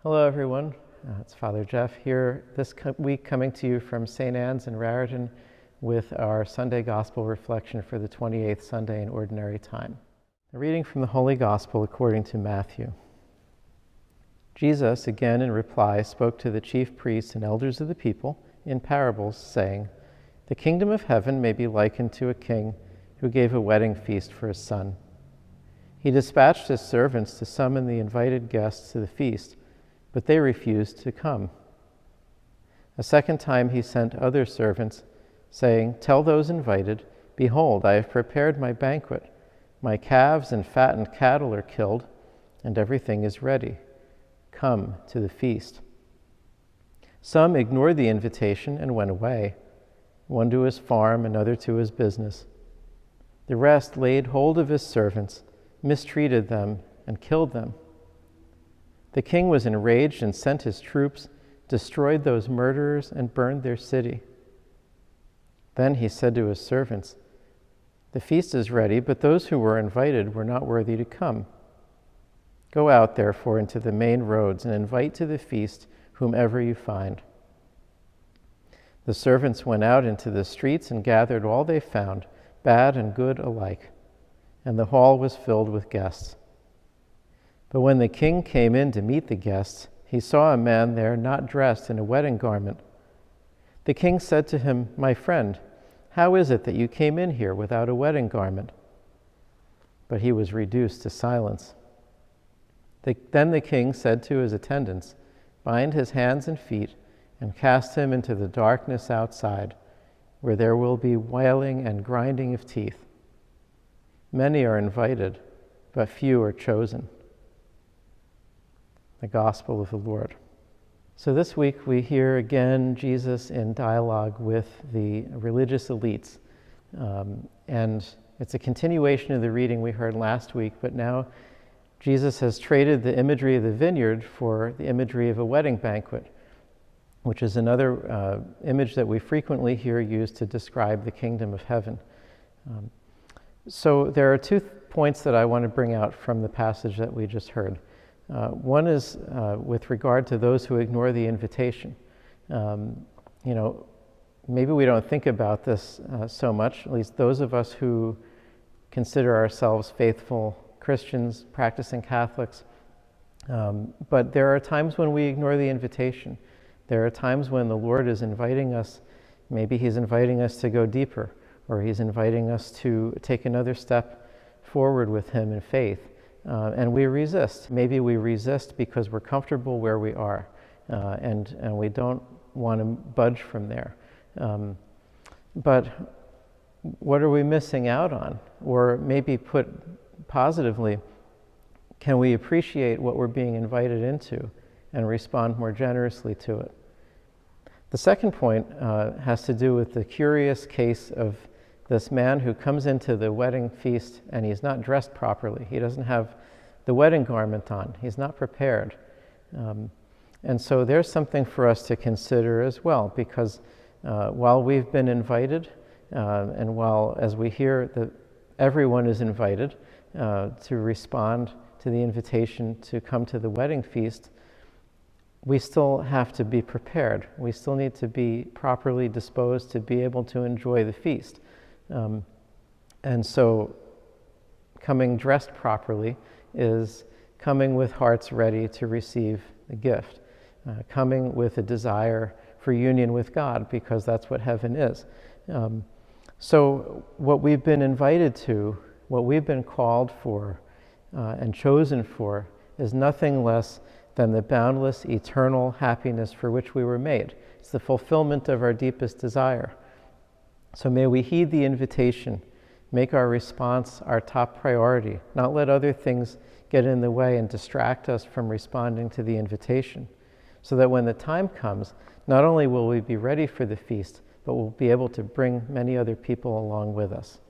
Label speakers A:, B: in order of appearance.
A: Hello, everyone. It's Father Jeff here this week, coming to you from St. Anne's in Raritan with our Sunday Gospel reflection for the 28th Sunday in Ordinary Time. A reading from the Holy Gospel according to Matthew. Jesus, again in reply, spoke to the chief priests and elders of the people in parables, saying, "The kingdom of heaven may be likened to a king who gave a wedding feast for his son. He dispatched his servants to summon the invited guests to the feast, but they refused to come. A second time he sent other servants, saying, 'Tell those invited, behold, I have prepared my banquet. My calves and fattened cattle are killed, and everything is ready. Come to the feast.' Some ignored the invitation and went away, one to his farm, another to his business. The rest laid hold of his servants, mistreated them, and killed them. The king was enraged and sent his troops, destroyed those murderers, and burned their city. Then he said to his servants, 'The feast is ready, but those who were invited were not worthy to come. Go out, therefore, into the main roads and invite to the feast whomever you find.' The servants went out into the streets and gathered all they found, bad and good alike, and the hall was filled with guests. But when the king came in to meet the guests, he saw a man there not dressed in a wedding garment. The king said to him, 'My friend, how is it that you came in here without a wedding garment?' But he was reduced to silence. Then the king said to his attendants, 'Bind his hands and feet and cast him into the darkness outside, where there will be wailing and grinding of teeth. Many are invited, but few are chosen.'" The Gospel of the Lord. So this week we hear again Jesus in dialogue with the religious elites. And it's a continuation of the reading we heard last week, but now Jesus has traded the imagery of the vineyard for the imagery of a wedding banquet, which is another image that we frequently hear used to describe the kingdom of heaven. So there are 2 points that I want to bring out from the passage that we just heard. One is with regard to those who ignore the invitation. Maybe we don't think about this so much, at least those of us who consider ourselves faithful Christians, practicing Catholics. But there are times when we ignore the invitation. There are times when the Lord is inviting us. Maybe He's inviting us to go deeper, or He's inviting us to take another step forward with Him in faith. And we resist. Maybe we resist because we're comfortable where we are, and we don't want to budge from there. But what are we missing out on? Or maybe put positively, can we appreciate what we're being invited into and respond more generously to it? The second point has to do with the curious case of this man who comes into the wedding feast and he's not dressed properly. He doesn't have the wedding garment on. He's not prepared. And so there's something for us to consider as well, because while we've been invited, and while, as we hear, that everyone is invited to respond to the invitation to come to the wedding feast, we still have to be prepared. We still need to be properly disposed to be able to enjoy the feast. And so coming dressed properly is coming with hearts ready to receive the gift, coming with a desire for union with God, because that's what heaven is. So what we've been invited to, what we've been called for and chosen for, is nothing less than the boundless, eternal happiness for which we were made. It's the fulfillment of our deepest desire. So may we heed the invitation, make our response our top priority, not let other things get in the way and distract us from responding to the invitation, so that when the time comes, not only will we be ready for the feast, but we'll be able to bring many other people along with us.